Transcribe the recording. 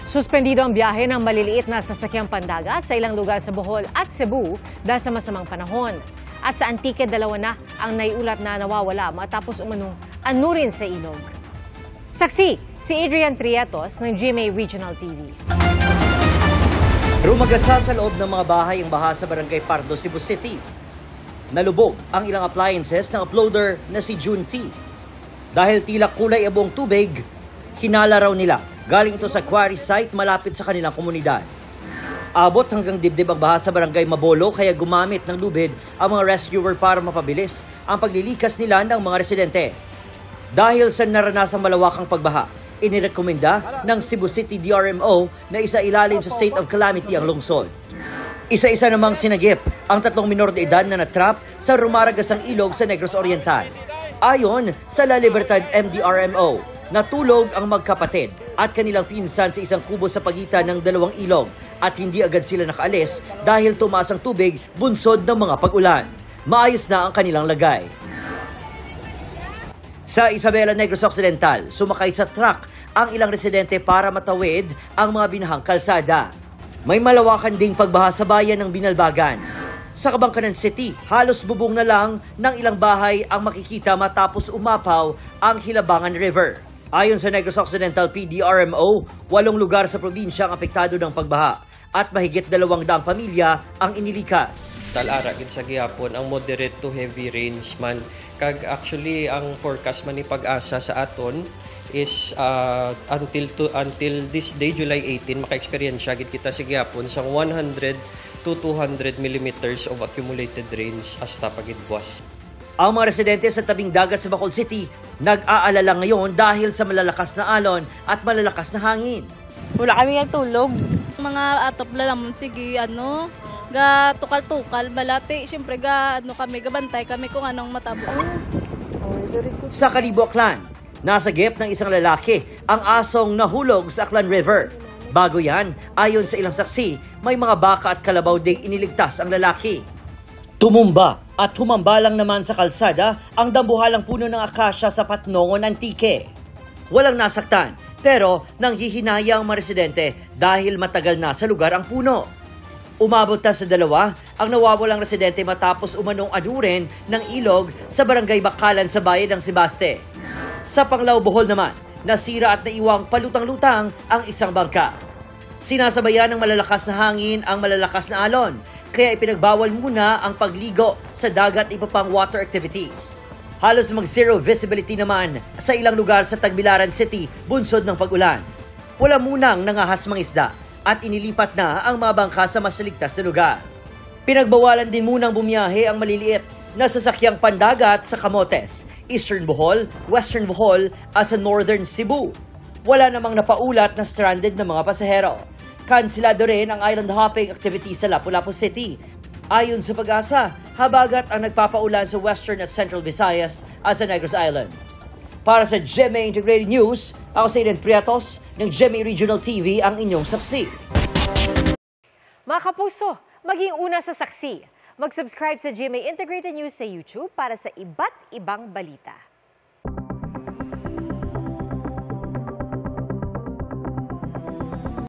Suspendido ang biyahe ng maliliit na sasakyang pandagat sa ilang lugar sa Bohol at Cebu dahil sa masamang panahon. At sa Antique, dalawa na ang naiulat na nawawala matapos umanong anurin sa ilog. Saksi, si Adrian Prietos ng GMA Regional TV. Rumagasa sa loob ng mga bahay ang baha sa Barangay Pardo, Cebu City. Nalubog ang ilang appliances ng uploader na si June T. Dahil tila kulay abong tubig, hinala raw nila. Galing ito sa quarry site malapit sa kanilang komunidad. Abot hanggang dibdib ang baha sa Barangay Mabolo kaya gumamit ng lubid ang mga rescuer para mapabilis ang paglilikas nila ng mga residente. Dahil sa naranasang malawakang pagbaha, inirekomenda ng Cebu City DRMO na isailalim sa state of calamity ang lungsod. Isa-isa namang sinagip ang 3 minor de edad na natrap sa rumaragasang ilog sa Negros Oriental. Ayon sa La Libertad MDRMO, natulog ang magkapatid at kanilang pinsan sa isang kubo sa pagitan ng dalawang ilog at hindi agad sila nakaalis dahil tumaas ang tubig bunsod ng mga pag-ulan. Maayos na ang kanilang lagay. Sa Isabela, Negros Occidental, sumakay sa truck ang ilang residente para matawid ang mga binahang kalsada. May malawakan ding pagbaha sa bayan ng Binalbagan. Sa Kabangkanan City, halos bubong na lang ng ilang bahay ang makikita matapos umapaw ang Hilabangan River. Ayon sa Negros Occidental PDRMO, 8 lugar sa probinsya ang apektado ng pagbaha at mahigit 200 pamilya ang inilikas. Talara gid sa gihapon ang moderate to heavy rains man kag actually ang forecast man ni Pag-asa sa aton is until this day July 18 maka-experience gid kita sa gihapon sa 100 to 200 millimeters of accumulated rains hasta pagid buwas. Ang mga residente sa tabing dagat sa Bacolod City nag-aalala ngayon dahil sa malalakas na alon at malalakas na hangin. Wala kami tulog. Mga atop lang sige ga tukal-tukal balati syempre kami gabantay kami kung anong matabo. Sa Kalibo, Aklan, nasa gip ng isang lalaki ang asong nahulog sa Aklan River. Bago yan, ayon sa ilang saksi, may mga baka at kalabaw ding iniligtas ang lalaki. Tumumba at humamba lang naman sa kalsada ang dambuhalang puno ng akasya sa Patnongon, Antique. Walang nasaktan, pero nanghihinaya ang mga residente dahil matagal na sa lugar ang puno. Umabot na sa 2 ang nawawalang residente matapos umanong anurin ng ilog sa Barangay Bakalan sa bayan ng Sebaste. Sa Panglao, Bohol naman, nasira at naiwang palutang-lutang ang isang bangka. Sinasabayan ng malalakas na hangin ang malalakas na alon, kaya ipinagbawal muna ang pagligo sa dagat at iba pang water activities. Halos mag-zero visibility naman sa ilang lugar sa Tagbilaran City bunsod ng pag-ulan. Wala munang nangahas mga isda at inilipat na ang mga bangka sa mas ligtas na lugar. Pinagbawalan din munang bumiyahe ang maliliit na sasakyang pandagat sa Camotes, Eastern Bohol, Western Bohol at sa Northern Cebu. Wala namang napaulat na stranded na mga pasahero. Kansilado rin ang island hopping activity sa Lapu-Lapu City. Ayon sa Pag-asa, habagat ang nagpapaulan sa Western at Central Visayas at sa Negros Island. Para sa GMA Integrated News, ako si Adrian Prietos ng GMA Regional TV ang inyong saksi. Mga kapuso, maging una sa saksi. Mag-subscribe sa GMA Integrated News sa YouTube para sa iba't ibang balita.